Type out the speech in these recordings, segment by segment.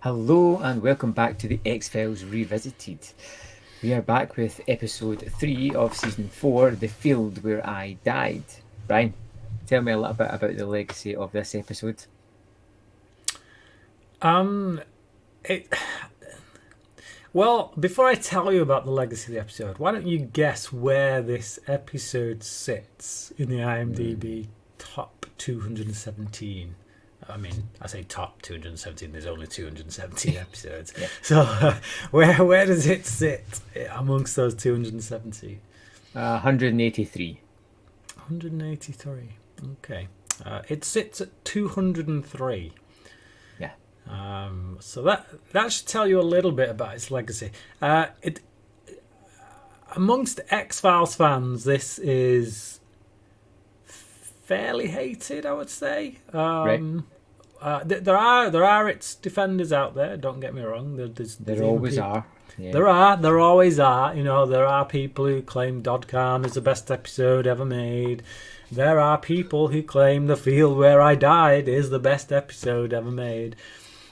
Hello and welcome back to the X-Files Revisited. We are back with episode 3 of season 4, The Field Where I Died. Brian, tell me a little bit about the legacy of this episode. Well, before I tell you about the legacy of the episode, why don't you guess where this episode sits in the IMDb top 217? I mean, I say top 217. There's only 217 episodes. Yeah. So, where does it sit amongst those 217? 183. 183. Okay. It sits at 203. Yeah. So that should tell you a little bit about its legacy. Amongst X-Files fans, this is fairly hated, I would say. Right. There are its defenders out there. Don't get me wrong. There always are. Yeah. There always are. You know, there are people who claim Dodcan is the best episode ever made. There are people who claim The Field Where I Died is the best episode ever made.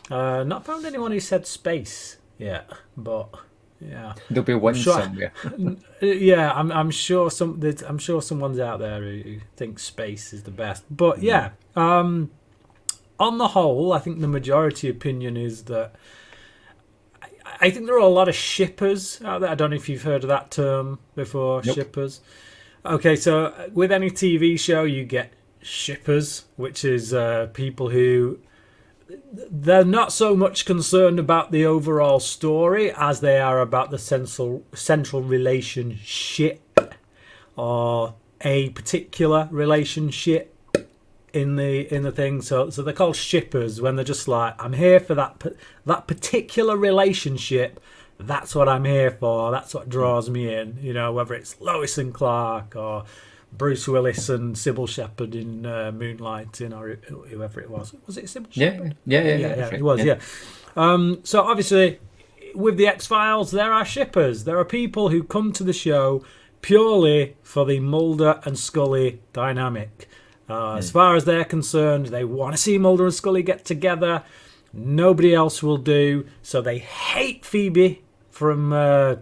Not found anyone who said space yet, but yeah, There'll be one somewhere. yeah, I'm sure someone's out there who thinks space is the best. But yeah, on the whole, I think the majority opinion is that I think there are a lot of shippers out there. I don't know if you've heard of that term before. Nope. Shippers. Okay, so with any TV show, you get shippers, which is people who they're not so much concerned about the overall story as they are about the central relationship or a particular relationship in the thing. So they're called shippers when they're just like, I'm here for that particular relationship. That's what I'm here for. That's what draws me in. You know, whether it's Lois and Clark or Bruce Willis and Sybil Shepherd in Moonlighting or whoever it was. Was it Sybil Shepherd? Yeah, It was, yeah. So obviously, with the X-Files, there are shippers. There are people who come to the show purely for the Mulder and Scully dynamic. As far as they're concerned, they want to see Mulder and Scully get together. Nobody else will do. So they hate Phoebe from the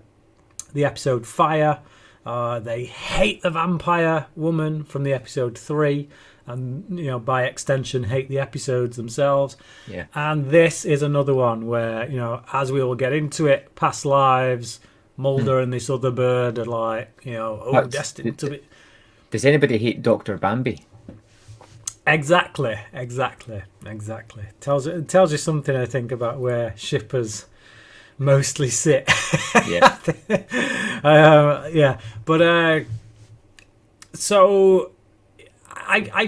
episode Fire. They hate the vampire woman from the episode 3. And, you know, by extension, hate the episodes themselves. Yeah. And this is another one where, you know, as we will get into it, past lives, Mulder and this other bird are like, you know, destined to be... Does anybody hate Dr. Bambi? Exactly. Tells you something, I think, about where shippers mostly sit. Yeah. Yeah. But so I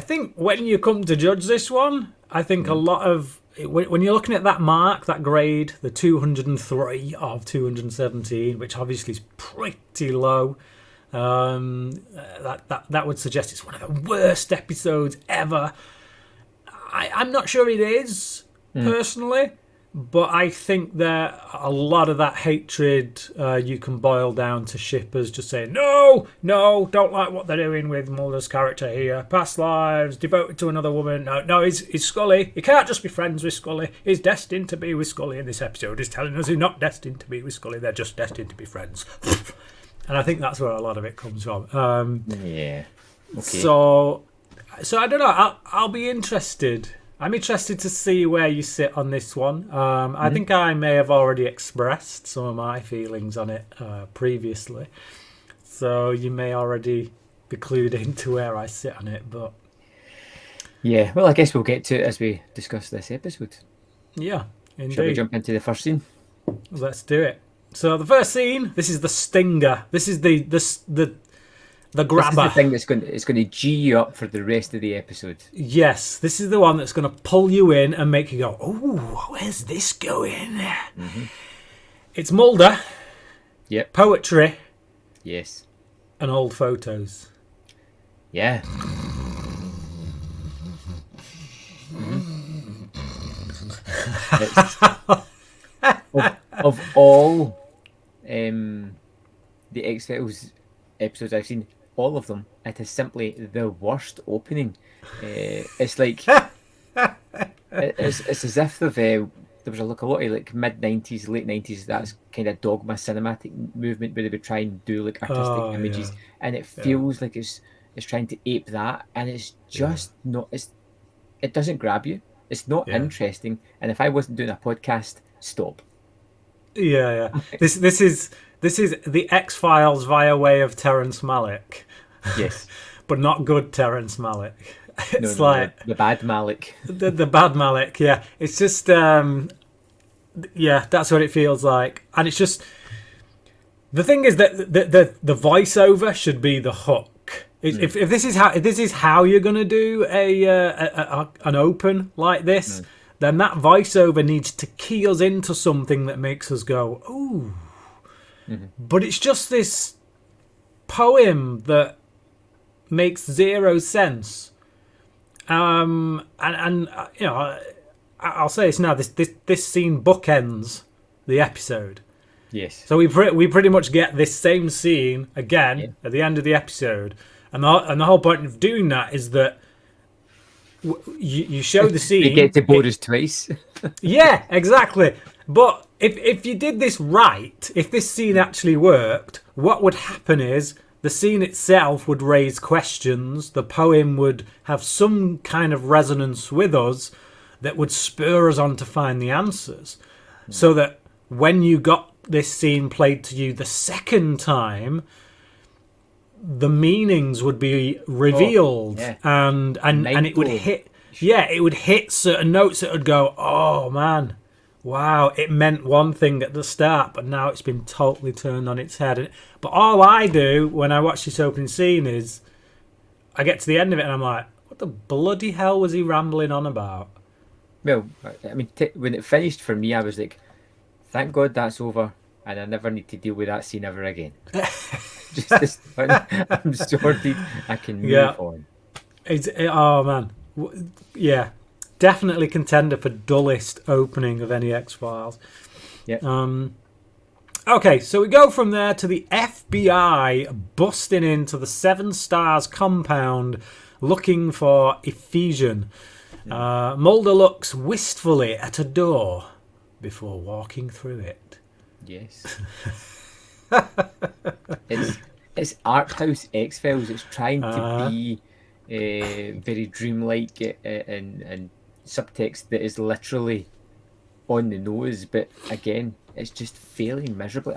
think when you come to judge this one, I think a lot of when you're looking at that mark, that grade, the 203 of 217, which obviously is pretty low. That would suggest it's one of the worst episodes ever. I'm not sure it is, personally, but I think that a lot of that hatred you can boil down to shippers just saying, no, don't like what they're doing with Mulder's character here. Past lives, devoted to another woman. No, he's Scully. He can't just be friends with Scully. He's destined to be with Scully in this episode. He's telling us he's not destined to be with Scully. They're just destined to be friends. And I think that's where a lot of it comes from. Yeah. Okay. So I don't know. I'll be interested. I'm interested to see where you sit on this one. I think I may have already expressed some of my feelings on it previously. So you may already be clued into where I sit on it. But Yeah, well, I guess we'll get to it as we discuss this episode. yeah, indeed. Shall we jump into the first scene? Let's do it. So the first scene, this is the stinger. This is the grabber. This is the thing that's going to G you up for the rest of the episode. Yes, this is the one that's going to pull you in and make you go, "Oh, where's this going?" It's Mulder. Yep. Poetry Yes. and old photos. Yeah. Of all the X-Files episodes I've seen, all of them, it is simply the worst opening. It's like It's as if there was a lot of like mid-90s, late 90s, that's kind of dogma cinematic movement where they would try and do like artistic Oh, images, yeah. and it Yeah. feels like it's trying to ape that, and it's just not. It doesn't grab you. It's not Yeah. interesting. And if I wasn't doing a podcast, stop. Yeah, yeah. This is the X-Files via way of Terrence Malick, Yes. but not good Terrence Malick. No, It's no, like the bad Malik. the bad Malick. Yeah, it's just yeah, that's what it feels like, and it's just the thing is that the voiceover should be the hook. If this is how you're gonna do an open like this, then that voiceover needs to key us into something that makes us go, ooh. But it's just this poem that makes zero sense. And you know, I'll say this now. This scene bookends the episode. Yes. So we pretty much get this same scene again at the end of the episode, and the whole point of doing that is that you show the scene. You get to Boris twice. Yeah, exactly. But if you did this right, if this scene actually worked, what would happen is the scene itself would raise questions. The poem would have some kind of resonance with us that would spur us on to find the answers. So that when you got this scene played to you the second time, the meanings would be revealed, and it would hit. Yeah, it would hit certain notes that would go, oh man, wow, it meant one thing at the start, but now it's been totally turned on its head. But all I do when I watch this opening scene is I get to the end of it and I'm like, what the bloody hell was he rambling on about? Well, I mean, when it finished for me, I was like, thank God that's over, and I never need to deal with that scene ever again. Just this one, I'm sorted. I can move on. Oh man, yeah, definitely contender for dullest opening of any X-Files. Yeah. Okay, so we go from there to the FBI busting into the Seven Stars compound looking for Ephesian. Mulder looks wistfully at a door before walking through it. Yes. It's art house X-Files. It's trying to be very dreamlike and subtext that is literally on the nose, but again, it's just failing miserably.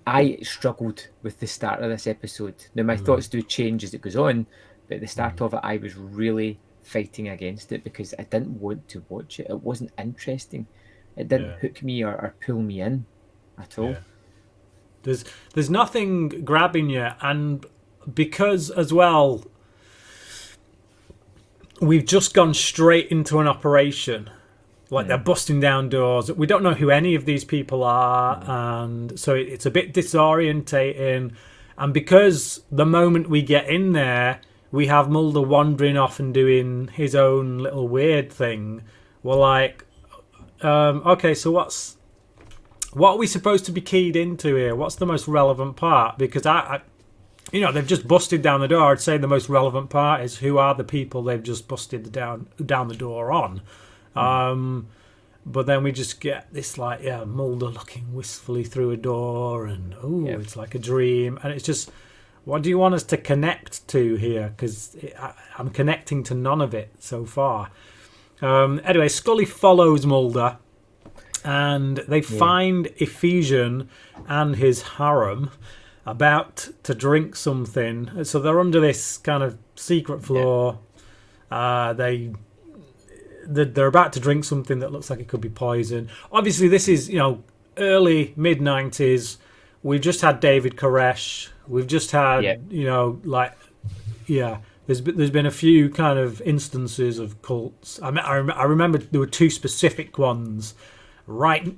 I struggled with the start of this episode. Now my thoughts do change as it goes on, but at the start of it, I was really fighting against it because I didn't want to watch it. It wasn't interesting. It didn't hook me or pull me in at all. Yeah. There's nothing grabbing you, and because as well, we've just gone straight into an operation. Like they're busting down doors. We don't know who any of these people are, and so it's a bit disorientating. And because the moment we get in there, we have Mulder wandering off and doing his own little weird thing. We're like, okay, so what are we supposed to be keyed into here? What's the most relevant part? Because they've just busted down the door. I'd say the most relevant part is who are the people they've just busted down the door on. But then we just get this Mulder looking wistfully through a door, and it's like a dream, and it's just, what do you want us to connect to here? Because I'm connecting to none of it so far. Anyway, Scully follows Mulder, and they find Ephesian and his harem about to drink something. So they're under this kind of secret floor. They're about to drink something that looks like it could be poison. Obviously, this is early mid-90s. We've just had David Koresh. We've just had There's been a few kind of instances of cults. I remember there were two specific ones right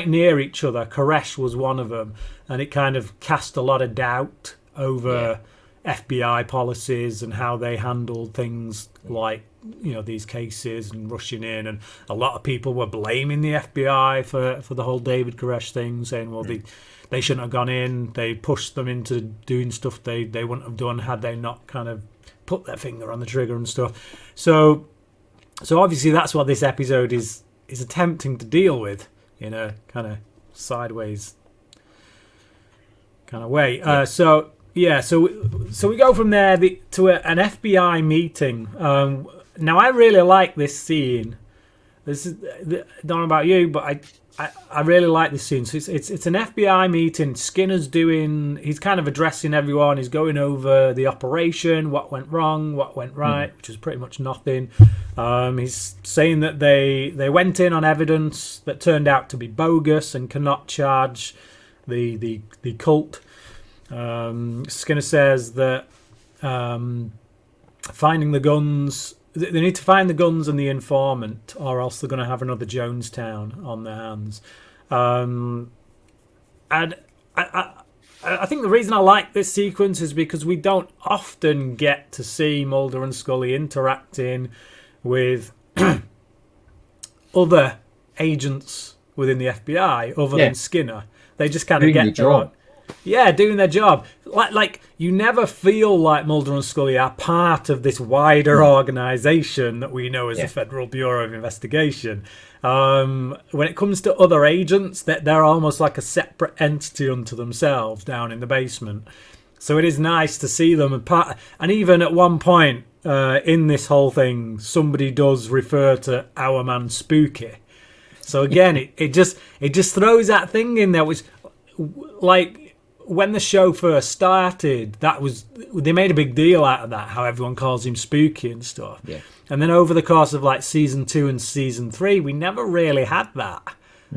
near each other. Koresh was one of them, and it kind of cast a lot of doubt over FBI policies and how they handled things like these cases and rushing in, and a lot of people were blaming the FBI for the whole David Koresh thing, saying they shouldn't have gone in, they pushed them into doing stuff they wouldn't have done had they not kind of put their finger on the trigger and stuff. So So obviously that's what this episode is attempting to deal with in a kind of sideways kind of way. So we go from there to an FBI meeting. Now I really like this scene. This is, I don't know about you, but I really like this scene. So it's an FBI meeting. Skinner's he's kind of addressing everyone. He's going over the operation, what went wrong, what went right, which is pretty much nothing. He's saying that they went in on evidence that turned out to be bogus and cannot charge the cult. Skinner says that finding the guns. They need to find the guns and the informant, or else they're going to have another Jonestown on their hands. And I think the reason I like this sequence is because we don't often get to see Mulder and Scully interacting with other agents within the FBI other than Skinner. They just kind of get their own. Yeah, doing their job. Like you never feel like Mulder and Scully are part of this wider organisation that we know as the Federal Bureau of Investigation. When it comes to other agents, they're almost like a separate entity unto themselves down in the basement. So it is nice to see them and even at one point in this whole thing, somebody does refer to our man Spooky. So again, it just throws that thing in there, which like. When the show first started, they made a big deal out of that, how everyone calls him Spooky and stuff. Yeah. And then over the course of like season 2 and season 3, we never really had that.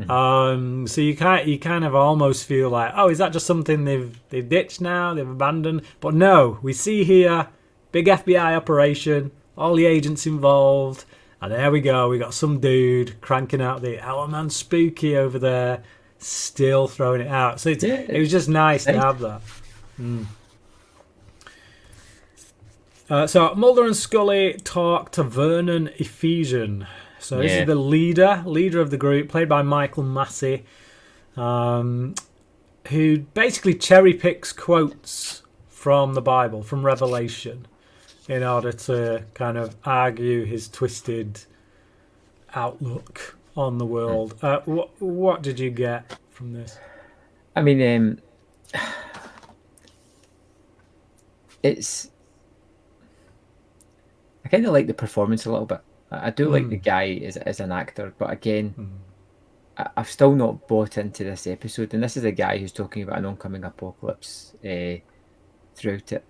So you kind of almost feel like, oh, is that just something they've ditched now, they've abandoned? But no, we see here big FBI operation, all the agents involved, and there we go. We got some dude cranking out our man Spooky over there. Still throwing it out, so it was just nice to have that. So Mulder and Scully talk to Vernon Ephesian. So this is the leader of the group, played by Michael Massey, who basically cherry picks quotes from the Bible, from Revelation, in order to kind of argue his twisted outlook on the world. What did you get from this? I mean, I kind of like the performance a little bit. I do like the guy as an actor, but again, I've still not bought into this episode. And this is a guy who's talking about an oncoming apocalypse throughout it.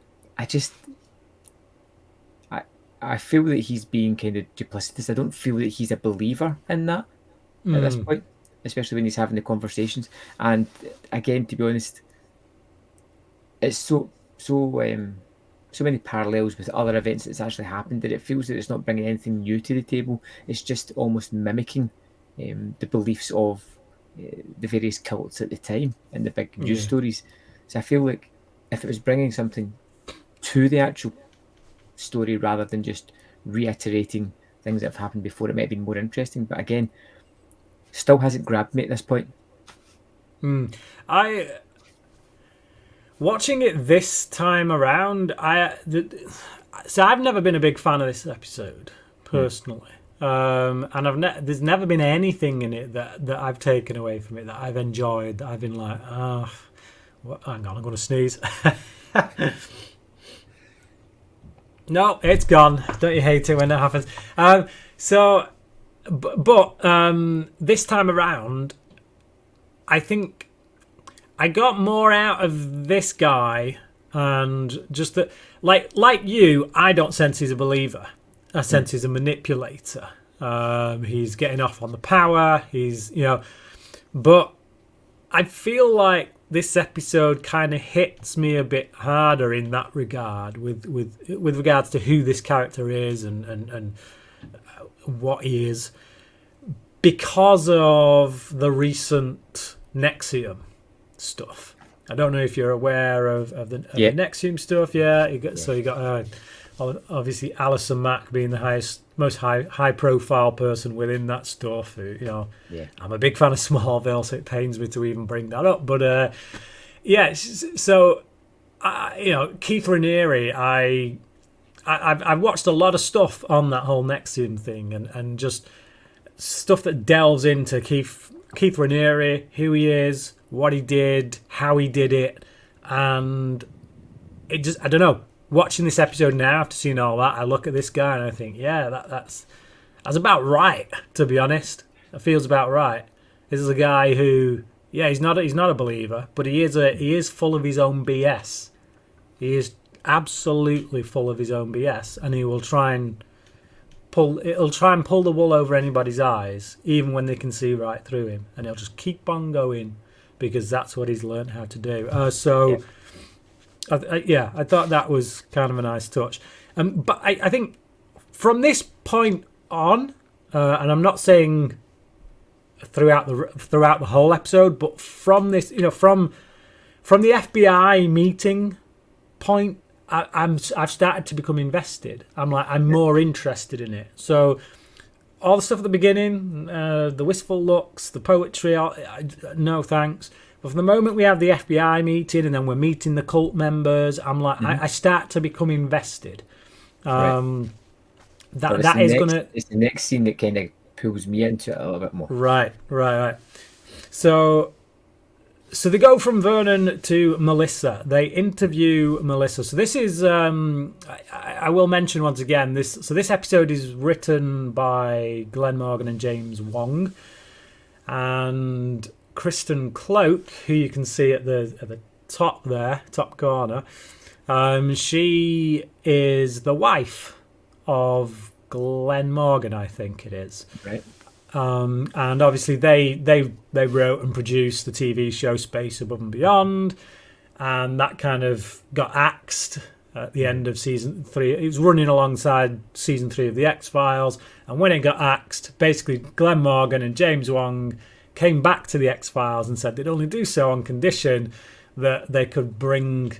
I feel that he's being kind of duplicitous. I don't feel that he's a believer in that at this point, especially when he's having the conversations. And again, to be honest, it's so many parallels with other events that's actually happened that it feels that it's not bringing anything new to the table. It's just almost mimicking the beliefs of the various cults at the time and the big news stories. So I feel like if it was bringing something to the actual story rather than just reiterating things that have happened before, it might have been more interesting. But again, still hasn't grabbed me at this point. Watching it this time around, so I've never been a big fan of this episode personally, and there's never been anything in it that I've taken away from it that I've enjoyed. That I've been like, hang on, I'm going to sneeze. No, it's gone. Don't you hate it when that happens? But this time around, I think I got more out of this guy, and just that, like you, I don't sense he's a believer. I sense he's a manipulator. He's getting off on the power. But I feel like this episode kind of hits me a bit harder in that regard, with regards to who this character is and what he is, because of the recent Nexium stuff. I don't know if you're aware of the Nexium stuff. So you got obviously Alison Mack being the most high profile person within that stuff. I'm a big fan of Smallville, so it pains me to even bring that up. But Keith Raniere, I've watched a lot of stuff on that whole Nexium thing, and just stuff that delves into Keith Raniere, who he is, what he did, how he did it, and it just, I don't know. Watching this episode now, after seeing all that, I look at this guy and I think, yeah, that's about right. To be honest, it feels about right. This is a guy who, yeah, he's not a believer, but he is full of his own BS. He is absolutely full of his own BS, and he will try and pull the wool over anybody's eyes, even when they can see right through him, and he'll just keep on going because that's what he's learned how to do. I thought that was kind of a nice touch. But I think from this point on, and I'm not saying throughout the whole episode, but from this, from the FBI meeting point, I've started to become invested. I'm more interested in it. So all the stuff at the beginning, the wistful looks, the poetry, no thanks. But from the moment we have the FBI meeting and then we're meeting the cult members, I'm like, I start to become invested. It's the next scene that kind of pulls me into it a little bit more. Right. So they go from Vernon to Melissa. They interview Melissa. So this is, I will mention once again, this episode is written by Glenn Morgan and James Wong, and Kristen Cloak, who you can see at the top there, top corner. She is the wife of Glenn Morgan, I think it is. Right. And obviously they wrote and produced the TV show Space Above and Beyond, and that kind of got axed at the end of season 3. It was running alongside season 3 of the X-Files, and when it got axed, basically Glenn Morgan and James Wong came back to the X-Files and said they'd only do so on condition that they could bring,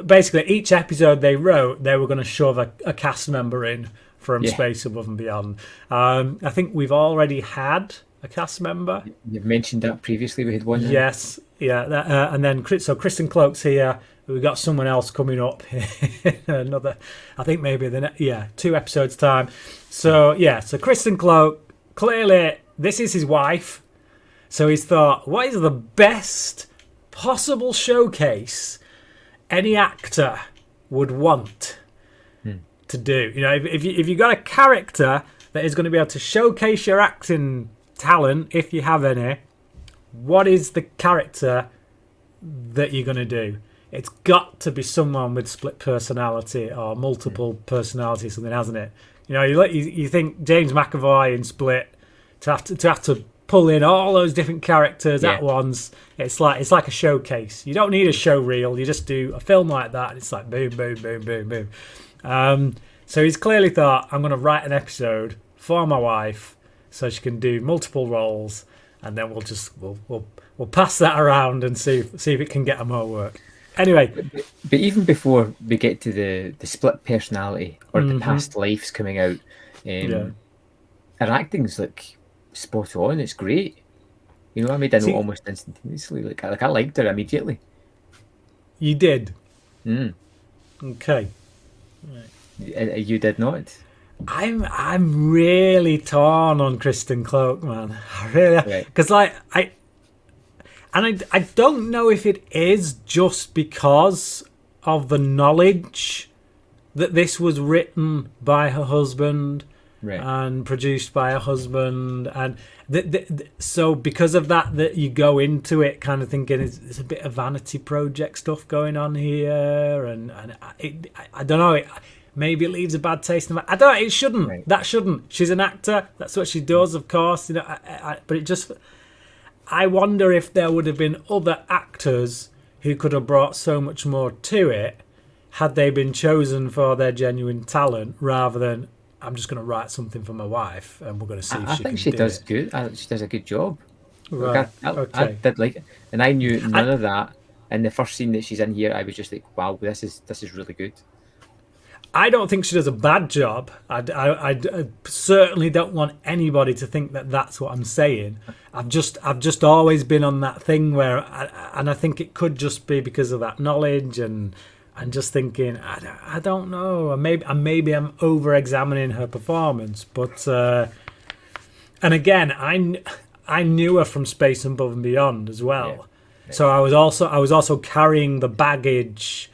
basically each episode they wrote, they were going to shove a cast member in from Space Above and Beyond. I think we've already had a cast member. You've mentioned that previously. We had one. Yes, yeah. And then so Kristen Cloak's here. We've got someone else coming up. Another, I think maybe 2 episodes time. So Kristen Cloak, clearly this is his wife. So he's thought, what is the best possible showcase any actor would want to do? If you got a character that is going to be able to showcase your acting talent, if you have any, what is the character that you're going to do? It's got to be someone with split personality or multiple personality, something, hasn't it? You think James McAvoy in Split to have to pull in all those different characters at once. It's like a showcase. You don't need a show reel. You just do a film like that, and it's like boom, boom, boom, boom, boom. So he's clearly thought, I'm going to write an episode for my wife so she can do multiple roles, and then we'll pass that around and see if it can get her more work. Anyway, but even before we get to the split personality or the past lives coming out, her acting's like spot on. It's great. I made a note almost instantaneously. Like I liked her immediately. You did. Okay. Right. You did not. I'm really torn on Kristen Cloak, man. I really, because I don't know if it is just because of the knowledge that this was written by her husband. Right. And produced by her husband, and so because of that you go into it kind of thinking it's a bit of vanity project stuff going on here, and I don't know, maybe it leaves a bad taste in my. I don't know, it shouldn't. Right. That shouldn't. She's an actor. That's what she does, of course. But it just. I wonder if there would have been other actors who could have brought so much more to it had they been chosen for their genuine talent rather than. I'm just going to write something for my wife, and we're going to see if she can do it. I think she does good. She does a good job. Right. I did like it, and I knew none of that. In the first scene that she's in here, I was just like, "Wow, this is really good." I don't think she does a bad job. I certainly don't want anybody to think that that's what I'm saying. I've just always been on that thing where, and I think it could just be because of that knowledge, and and just thinking, I don't know. Maybe I'm over-examining her performance. But, and again, I knew her from Space Above and Beyond as well. Yeah. So I was also carrying the baggage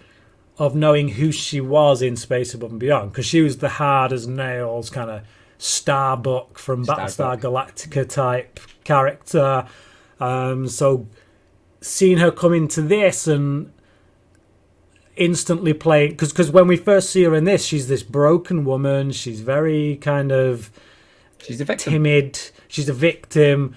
of knowing who she was in Space Above and Beyond, because she was the hard as nails kind of Starbuck from Battlestar Galactica type character. So seeing her come into this and instantly playing, because when we first see her in this, she's this broken woman. She's very kind of timid. She's a victim.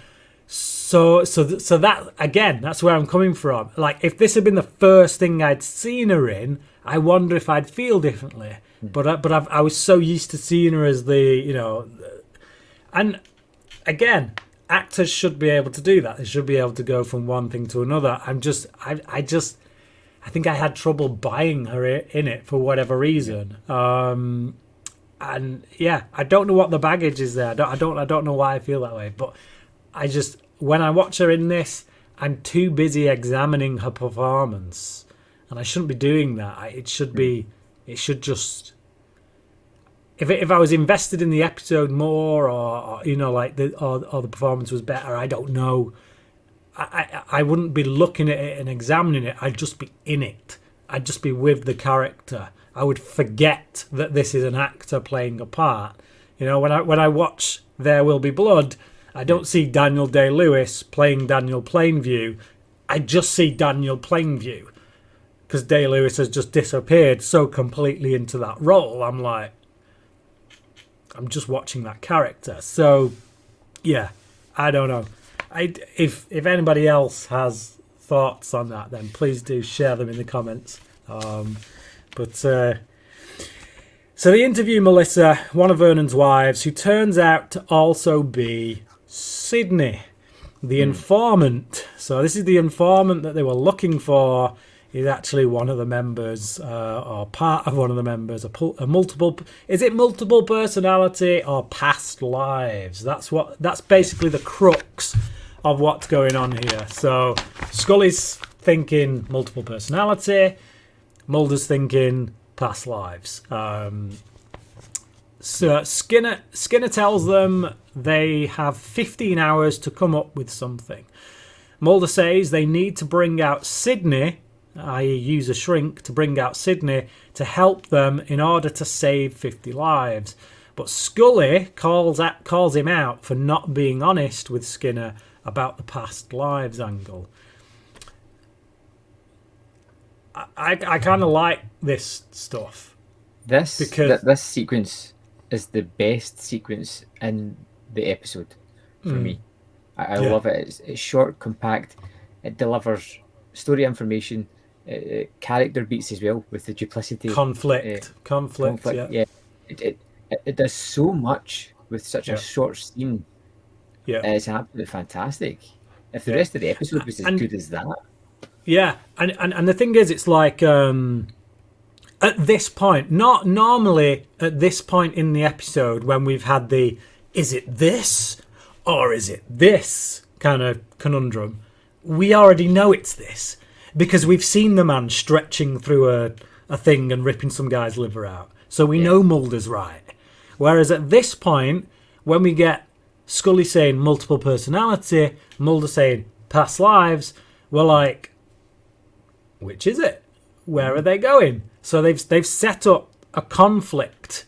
So that, again, that's where I'm coming from. Like, if this had been the first thing I'd seen her in, I wonder if I'd feel differently. But I was so used to seeing her as the, and again, actors should be able to do that. They should be able to go from one thing to another. I think I had trouble buying her in it for whatever reason. And yeah, I don't know what the baggage is there. I don't know why I feel that way. But when I watch her in this, I'm too busy examining her performance, and I shouldn't be doing that. It should just. If I was invested in the episode more, or the performance was better, I don't know. I wouldn't be looking at it and examining it. I'd just be in it. I'd just be with the character. I would forget that this is an actor playing a part. When I watch There Will Be Blood, I don't see Daniel Day-Lewis playing Daniel Plainview. I just see Daniel Plainview, because Day-Lewis has just disappeared so completely into that role. I'm like, I'm just watching that character. So, yeah, I don't know. If anybody else has thoughts on that, then please do share them in the comments. So they interview Melissa, one of Vernon's wives, who turns out to also be Sydney, the informant. So this is the informant that they were looking for. Is actually one of the members, or part of one of the members, is it multiple personality or past lives? That's basically the crux of what's going on here. So Scully's thinking multiple personality, Mulder's thinking past lives. So Skinner tells them they have 15 hours to come up with something. Mulder says they need to bring out Sydney, i.e. use a shrink to bring out Sydney to help them in order to save 50 lives. But Scully calls him out for not being honest with Skinner about the past lives angle. I kind of like this stuff. This sequence is the best sequence in the episode for me. I love it. It's short, compact. It delivers story information, character beats as well with the duplicity. Conflict. Yeah. It does so much with such a short scene. Yeah. It's absolutely fantastic. If the rest of the episode was as good as that. Yeah, and the thing is, it's like at this point, not normally at this point in the episode when we've had the is it this or is it this kind of conundrum, we already know it's this because we've seen the man stretching through a thing and ripping some guy's liver out. So we know Mulder's right. Whereas at this point, when we get Scully saying multiple personality, Mulder saying past lives, we're like, which is it? Where are they going? So they've set up a conflict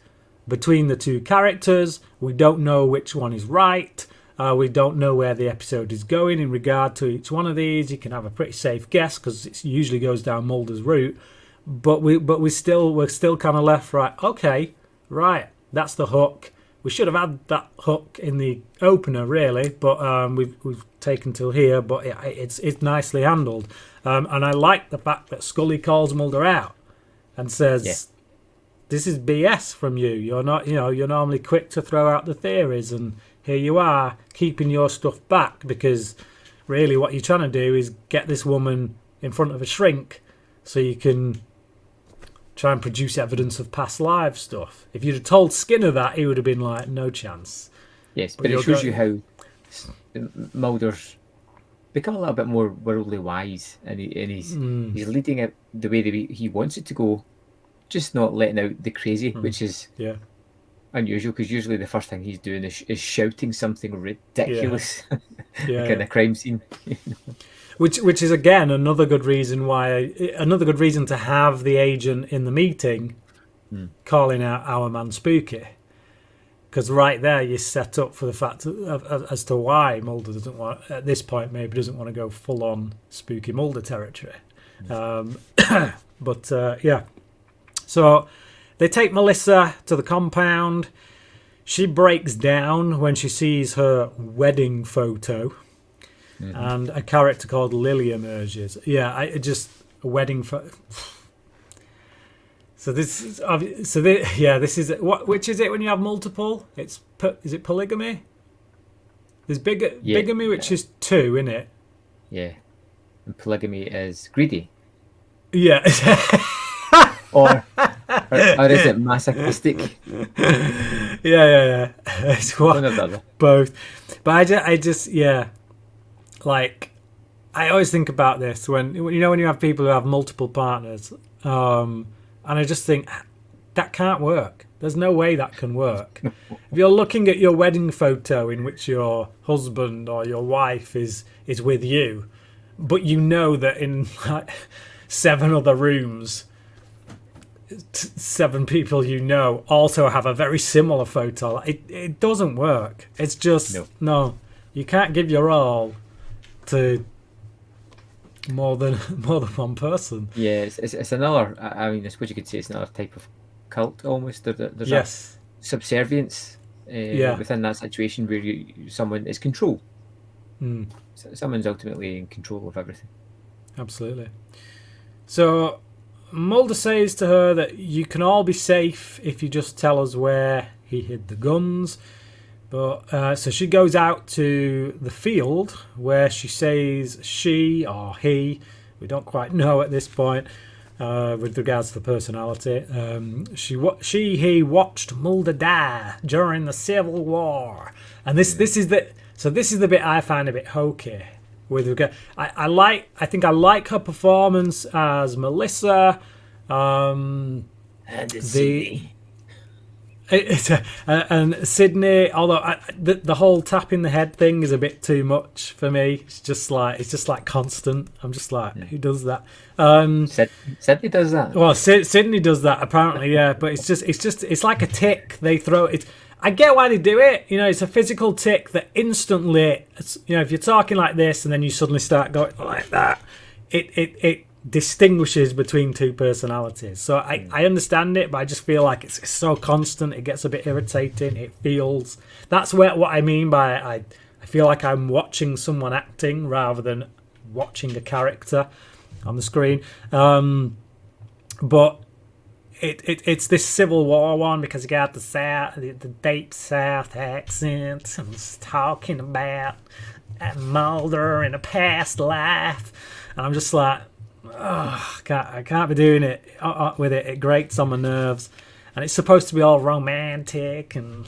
between the two characters. We don't know which one is right. We don't know where the episode is going in regard to each one of these. You can have a pretty safe guess because it usually goes down Mulder's route. But we're still kind of left right. Okay, right. That's the hook. We should have had that hook in the opener, really, but we've taken till here. But it's nicely handled, and I like the fact that Scully calls Mulder out and says, "This is BS from you. You're not, you're normally quick to throw out the theories, and here you are keeping your stuff back because really what you're trying to do is get this woman in front of a shrink so you can try and produce evidence of past life stuff." If you'd have told Skinner that, he would have been like, no chance. Yes, but it shows you how Mulder's become a little bit more worldly wise, and he's leading the way that he wants it to go, just not letting out the crazy, which is unusual, because usually the first thing he's doing is shouting something ridiculous, like in a crime scene. Which is again another good reason to have the agent in the meeting calling out our man Spooky, because right there you're set up for the fact as to why Mulder doesn't want, at this point, maybe doesn't want to go full on Spooky Mulder territory. But so they take Melissa to the compound. She breaks down when she sees her wedding photo. And a character called Lily emerges. A wedding photo. So this is this is what? Which is it when you have multiple? Is it polygamy? There's bigamy, which is 2, isn't it? Yeah, and polygamy is greedy. Yeah. or is it masochistic? Yeah. It's one or the other. Both. But I just like, I always think about this when you have people who have multiple partners, and I just think that can't work. There's no way that can work. If you're looking at your wedding photo in which your husband or your wife is with you, but you know that in like 7 other rooms, 7 people you know also have a very similar photo, it doesn't work. It's just no. You can't give your all to more than one person. Yeah, it's another. I mean, I suppose you could say it's another type of cult almost. There's a subservience within that situation where someone is control. Someone's ultimately in control of everything. Absolutely. So Mulder says to her that you can all be safe if you just tell us where he hid the guns. But so she goes out to the field where she says she or he, we don't quite know at this point with regards to the personality. He watched Mulder die during the Civil War, and this is the bit I find a bit hokey. With regard, I think I like her performance as Melissa. And Sydney. And Sydney, although the whole tapping the head thing is a bit too much for me. It's just like constant. I'm just like, who does that? Sydney does that. Well, Sydney does that apparently, yeah. But it's like a tick they throw. I get why they do it. It's a physical tick that instantly, if you're talking like this and then you suddenly start going like that, it distinguishes between 2 personalities. So I understand it, but I just feel like it's so constant. It gets a bit irritating. It feels, that's what I mean by I feel like I'm watching someone acting rather than watching a character on the screen. But it's this Civil War one because you got the deep South accent and it's talking about Mulder in a past life, and I'm just like, I can't be doing it with it. It grates on my nerves, and it's supposed to be all romantic and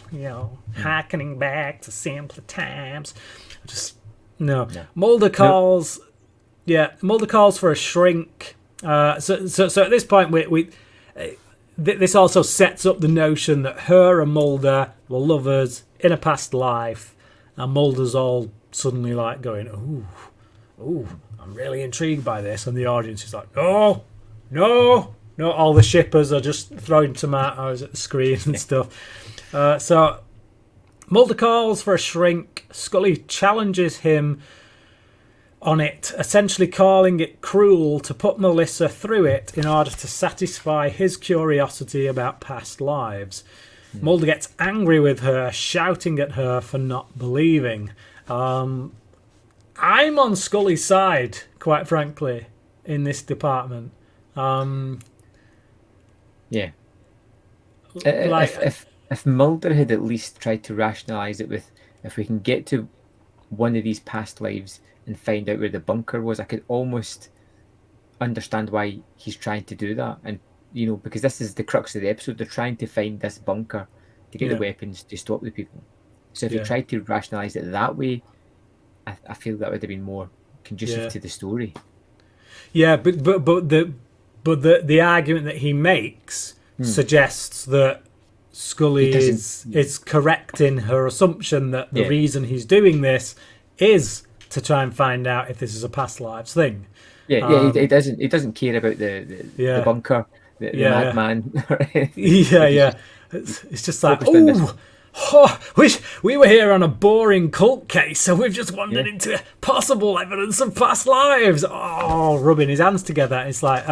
harkening back to simpler times. Just no. Mulder calls for a shrink. So at this point we this also sets up the notion that her and Mulder were lovers in a past life, and Mulder's all suddenly like going, ooh, I'm really intrigued by this, and the audience is like, no. All the shippers are just throwing tomatoes at the screen and stuff. So Mulder calls for a shrink. Scully challenges him on it, essentially calling it cruel to put Melissa through it in order to satisfy his curiosity about past lives. Mulder gets angry with her, shouting at her for not believing. I'm on Scully's side, quite frankly, in this department. If Mulder had at least tried to rationalise it with, if we can get to one of these past lives and find out where the bunker was, I could almost understand why he's trying to do that. And because this is the crux of the episode, they're trying to find this bunker to get the weapons to stop the people. So if you tried to rationalise it that way, I feel that would have been more conducive to the story. Yeah, but but the argument that he makes suggests that Scully is correct in her assumption that the reason he's doing this is to try and find out if this is a past lives thing. He doesn't care about the bunker, the madman. It's just like, we were here on a boring cult case, so we've just wandered into possible evidence of past lives. Oh, rubbing his hands together. It's like,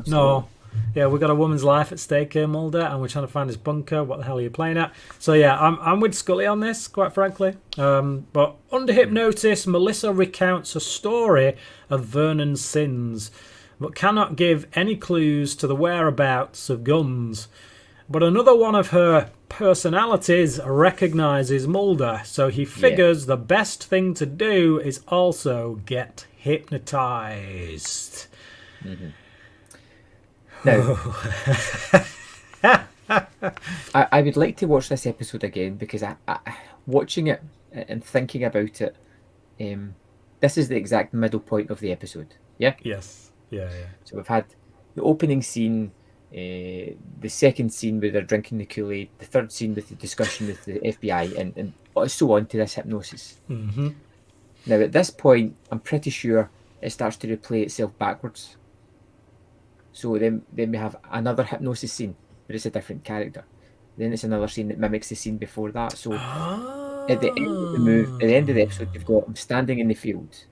no. Yeah, we've got a woman's life at stake here, Mulder, and we're trying to find his bunker. What the hell are you playing at? So yeah, I'm with Scully on this, quite frankly. But under hypnosis, Melissa recounts a story of Vernon's sins, but cannot give any clues to the whereabouts of guns. But another one of her personalities recognises Mulder, so he figures the best thing to do is also get hypnotised. Mm-hmm. Now, I would like to watch this episode again because I watching it and thinking about it, this is the exact middle point of the episode. Yeah? Yes. Yeah. So we've had the opening scene, the second scene where they're drinking the Kool-Aid, the third scene with the discussion with the FBI, and so on to this hypnosis. Mm-hmm. Now, at this point, I'm pretty sure it starts to replay itself backwards. So then we have another hypnosis scene, but it's a different character. Then it's another scene that mimics the scene before that. So at the end of the episode, you've got I'm standing in the field.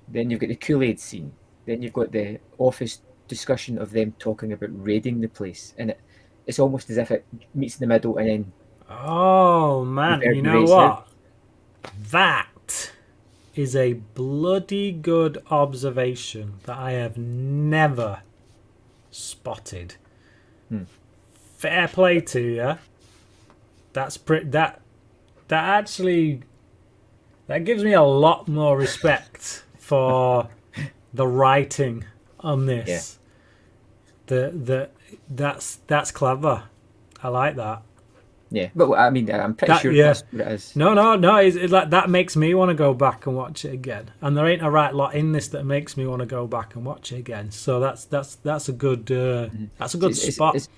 Then you've got the Kool-Aid scene. Then you've got the office discussion of them talking about raiding the place, and it's almost as if it meets in the middle and then. Oh man, you know what? That is a bloody good observation that I have never spotted. Fair play to you. That's that actually gives me a lot more respect for the writing on this. That's clever. I like that. Yeah, but I mean, I'm pretty sure that's what it is. No. It's like that makes me want to go back and watch it again. And there ain't a right lot in this that makes me want to go back and watch it again. So that's a good spot.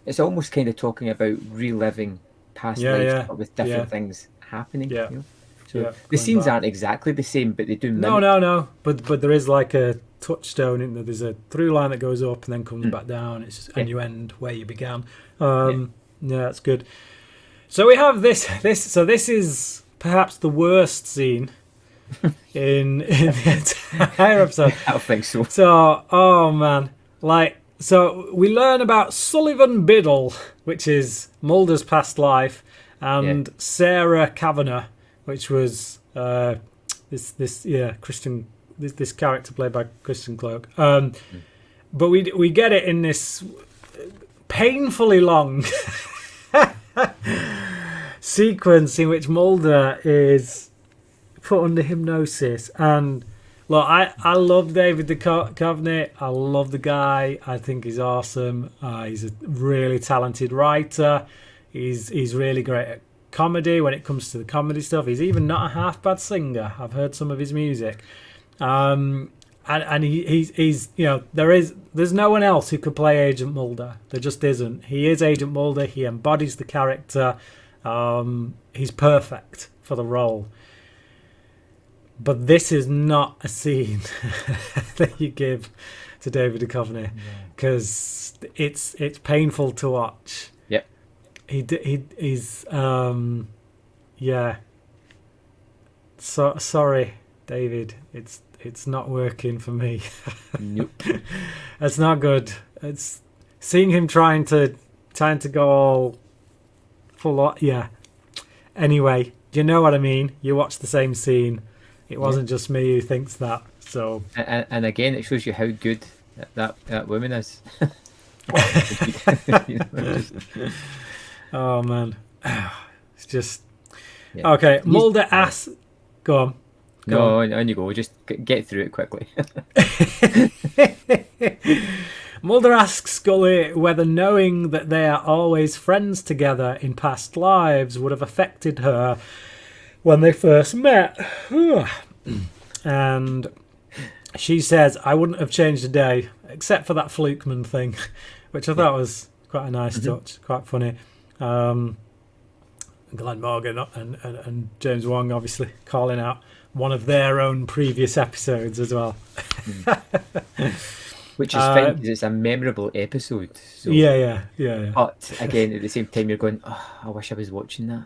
It's almost kind of talking about reliving past lives but with different things happening. Yeah. You know? So the scenes aren't exactly the same, but they do. No. But there is like a touchstone in there. There's a through line that goes up and then comes back down. It's just, and you end where you began. Yeah, that's good. So we have this. So this is perhaps the worst scene in the entire episode. I don't think so. So, oh man, so we learn about Sullivan Biddle, which is Mulder's past life, and Sarah Kavanagh, which was this character played by Kristen Cloak. But we get it in this painfully long sequence in which Mulder is put under hypnosis. And look, I love David Duchovny. I love the guy. I think he's awesome. He's a really talented writer. He's really great at comedy when it comes to the comedy stuff. He's even not a half bad singer. I've heard some of his music. And he's there's no one else who could play Agent Mulder. There just isn't. He is Agent Mulder. He embodies the character. He's perfect for the role. But this is not a scene that you give to David Duchovny because it's painful to watch. Yep. He's So sorry, David. It's not working for me. Nope. It's not good. It's seeing him trying to go all full on. Yeah. Anyway, you know what I mean. You watch the same scene. It wasn't just me who thinks that. So. And again, it shows you how good that woman is. Oh man, it's just okay. Mulder asks. Go on. No, on you go. Just get through it quickly. Mulder asks Scully whether knowing that they are always friends together in past lives would have affected her when they first met. And she says, I wouldn't have changed a day. except for that Flukeman thing, which I thought was quite a nice touch, quite funny. Glenn Morgan and James Wong obviously calling out one of their own previous episodes as well. Which is fine because it's a memorable episode. So. Yeah. But again, at the same time, you're going, oh, I wish I was watching that.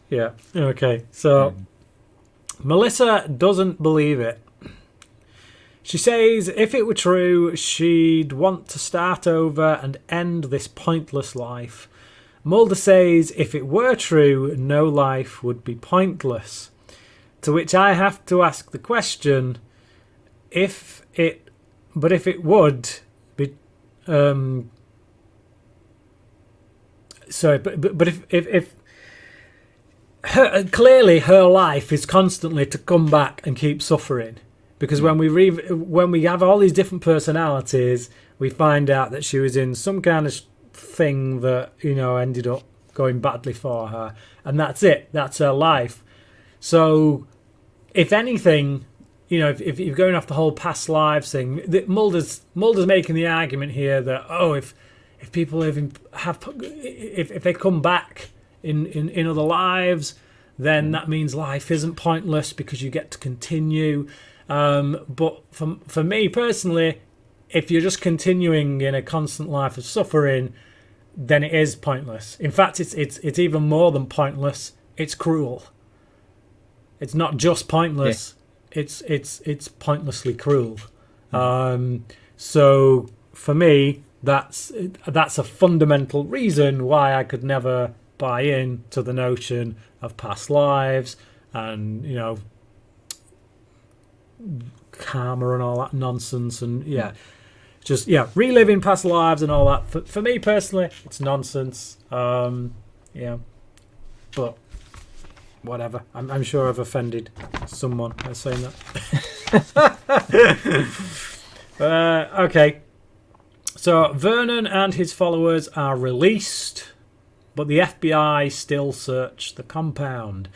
Yeah. Okay. So Melissa doesn't believe it. She says if it were true, she'd want to start over and end this pointless life. Mulder says if it were true, no life would be pointless. To which I have to ask the question, if it would be, if clearly her life is constantly to come back and keep suffering, because when we have all these different personalities, we find out that she was in some kind of thing that ended up going badly for her, and that's it. That's her life. So, if anything, if you're going off the whole past lives thing, Mulder's making the argument here that if people if they come back in other lives, then that means life isn't pointless because you get to continue. But for me personally, if you're just continuing in a constant life of suffering, then it is pointless. In fact, it's even more than pointless. It's cruel. It's not just pointless. Yeah. It's pointlessly cruel. So for me, that's a fundamental reason why I could never buy in to the notion of past lives and karma and all that nonsense and reliving past lives and all that. For me personally, it's nonsense. But whatever. I'm sure I've offended someone by saying that. Okay. So Vernon and his followers are released, but the FBI still search the compound.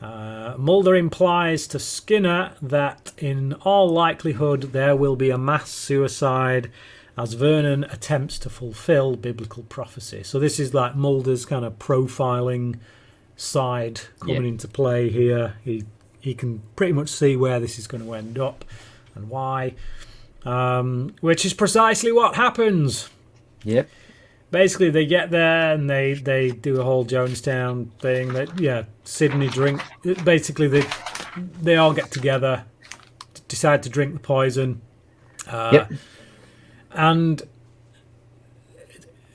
Mulder implies to Skinner that in all likelihood there will be a mass suicide as Vernon attempts to fulfill biblical prophecy. So this is like Mulder's kind of profiling side coming into play here. He can pretty much see where this is going to end up and why, which is precisely what happens. Yep. Basically, they get there and they do a whole Jonestown thing. Sydney drink. Basically, they all get together, decide to drink the poison. And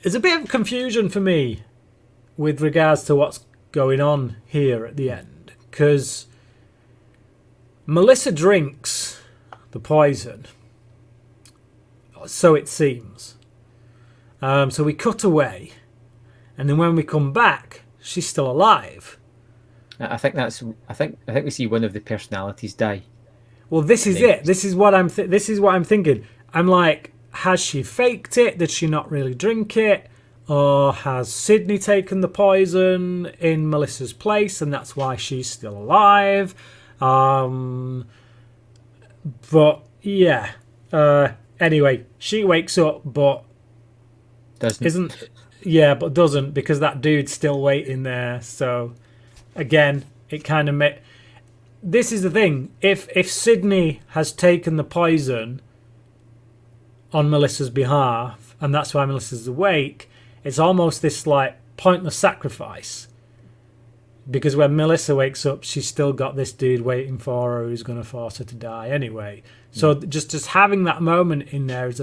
there's a bit of confusion for me with regards to what's going on here at the end, because Melissa drinks the poison, so it seems. So we cut away, and then when we come back, she's still alive. I think we see one of the personalities die. Well, this is it. This is what I'm thinking. I'm like, has she faked it? Did she not really drink it? Or has Sydney taken the poison in Melissa's place, and that's why she's still alive? But yeah. Anyway, she wakes up, but doesn't because that dude's still waiting there. So again, it kind of this is the thing. If Sydney has taken the poison on Melissa's behalf, and that's why Melissa's awake, it's almost this like pointless sacrifice. Because when Melissa wakes up, she's still got this dude waiting for her who's going to force her to die anyway. So just having that moment in there is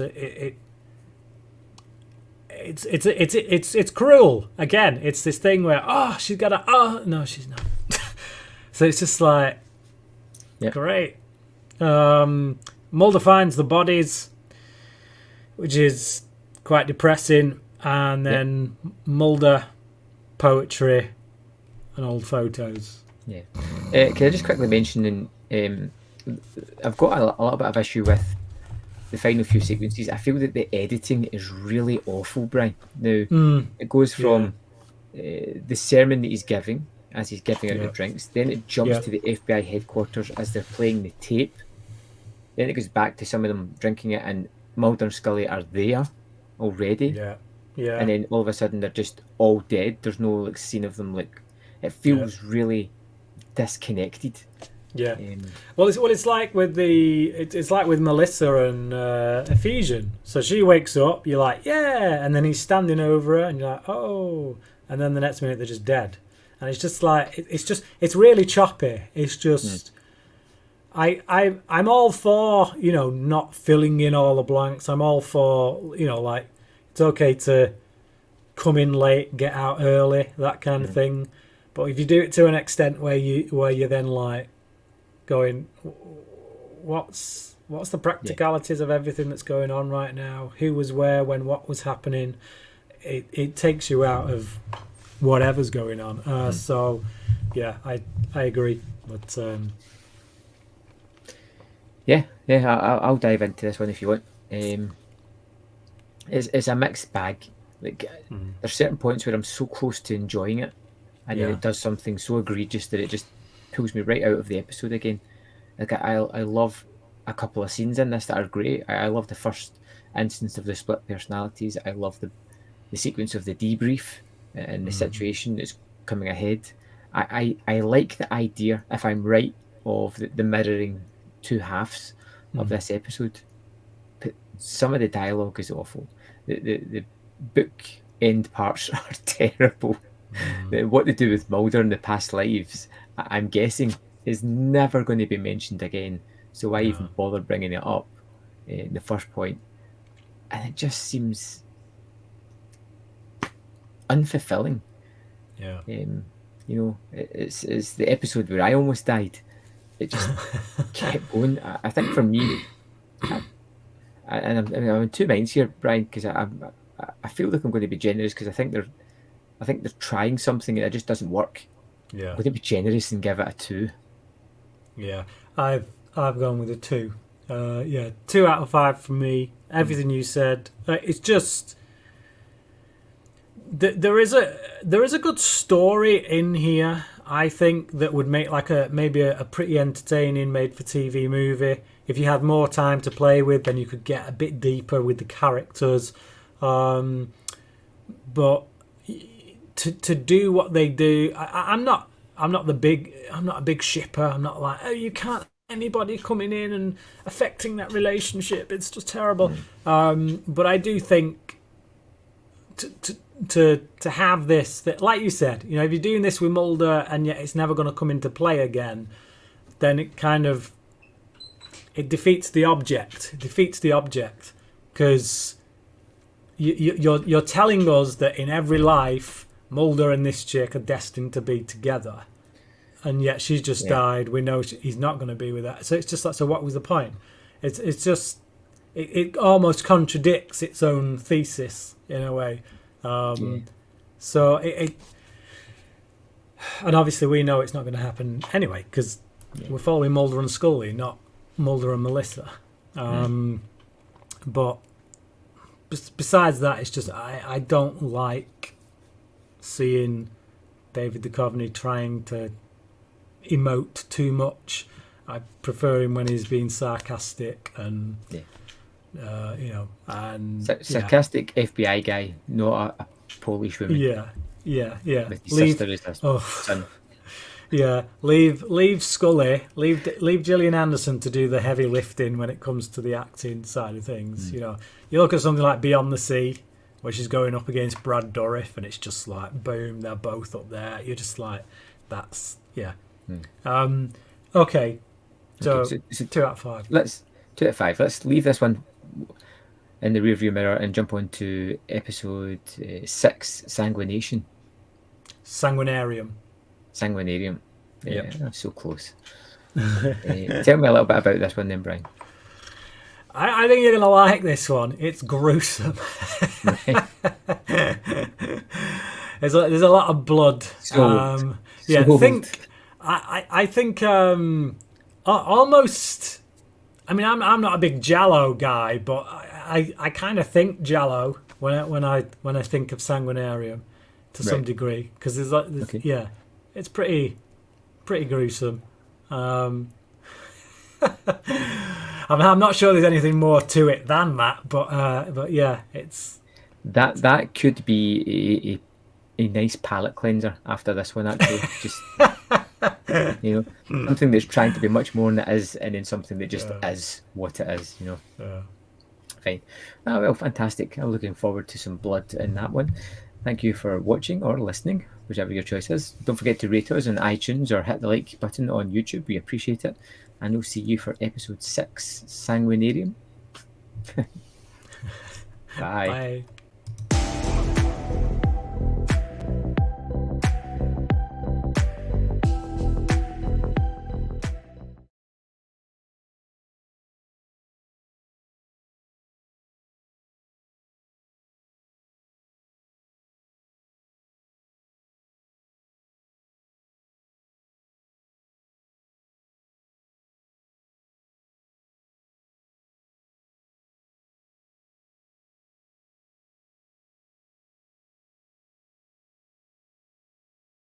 it's cruel. Again, it's this thing where she's got no, she's not. So it's just like great. Mulder finds the bodies, which is quite depressing, and then Mulder poetry and old photos. Yeah. Can I just quickly mention? I've got a little bit of issue with the final few sequences. I feel that the editing is really awful, Brian. Now, it goes from the sermon that he's giving, as he's giving out the drinks, then it jumps to the FBI headquarters as they're playing the tape, then it goes back to some of them drinking it, and Mulder and Scully are there already. Yeah. Yeah. And then all of a sudden they're just all dead. There's no like scene of them. Like, it feels really disconnected. Yeah. Um, It's like with it's like with Melissa and Ephesian. So she wakes up, you're like, yeah, and then he's standing over her, and you're like, oh, and then the next minute they're just dead, and it's just like it's really choppy. It's just I'm all for not filling in all the blanks. I'm all for like it's okay to come in late, get out early, that kind of thing. But if you do it to an extent where you're then like going, what's the practicalities of everything that's going on right now? Who was where when what was happening? It takes you out of whatever's going on. So yeah, I agree. But I'll dive into this one if you want. It's a mixed bag. Like, there's certain points where I'm so close to enjoying it, and then it does something so egregious that it just pulls me right out of the episode again. Like, I love a couple of scenes in this that are great. I love the first instance of the split personalities. I love the sequence of the debrief and the situation that's coming ahead. I like the idea, if I'm right, of the mirroring two halves of this episode. But some of the dialogue is awful. The book end parts are terrible. What they do with Mulder in the past lives, I'm guessing, is never going to be mentioned again. So why even bother bringing it up in the first point? And it just seems unfulfilling. Yeah. It's the episode where I almost died. It just kept going. I think for me, I'm in two minds here, Brian, because I feel like I'm going to be generous because I think they're trying something and it just doesn't work. Yeah. I'm going to be generous and give it a 2. Yeah, I've gone with a 2. 2 out of 5 for me. Everything you said. It's just there is a good story in here. I think that would make like maybe a pretty entertaining made for TV movie. If you had more time to play with, then you could get a bit deeper with the characters. But to do what they do, I'm not a big shipper. I'm not like, oh, you can't anybody coming in and affecting that relationship. It's just terrible. But I do think to have this, that, like you said, if you're doing this with Mulder and yet it's never going to come into play again, then it kind of defeats the object. It defeats the object because you're telling us that in every life Mulder and this chick are destined to be together, and yet she's just died. We know he's not going to be with that. So it's just like, so what was the point? It's just it almost contradicts its own thesis in a way. So it and obviously we know it's not going to happen anyway because we're following Mulder and Scully, not Mulder and Melissa. But besides that, it's just I don't like seeing David Duchovny trying to emote too much. I prefer him when he's being sarcastic and and sarcastic FBI guy, not a Polish woman. Yeah. With his sister as his son. Yeah, leave Scully, leave Gillian Anderson to do the heavy lifting when it comes to the acting side of things. You look at something like Beyond the Sea, where she's going up against Brad Dourif, and it's just like boom, they're both up there. You're just like, that's okay. So 2 out of 5. Let's 2 out of 5. Let's leave this one in the rearview mirror and jump on to episode 6, Sanguination. Sanguinarium. Yeah, that's so close. Tell me a little bit about this one then, Brian. I think you're going to like this one. It's gruesome. There's a lot of blood. I think almost. I mean, I'm not a big Giallo guy, but I kind of think Giallo when I think of Sanguinarium to some degree, because it's pretty gruesome. I'm not sure there's anything more to it than that, but yeah, it's that could be a nice palate cleanser after this one, actually. Just something that's trying to be much more than it is, and then something that just is what it is. Fine. Oh, well, fantastic. I'm looking forward to some blood in that one. Thank you for watching or listening, whichever your choice is. Don't forget to rate us on iTunes or hit the like button on YouTube. We appreciate it. And we'll see you for episode 6, Sanguinarium. Bye. Bye.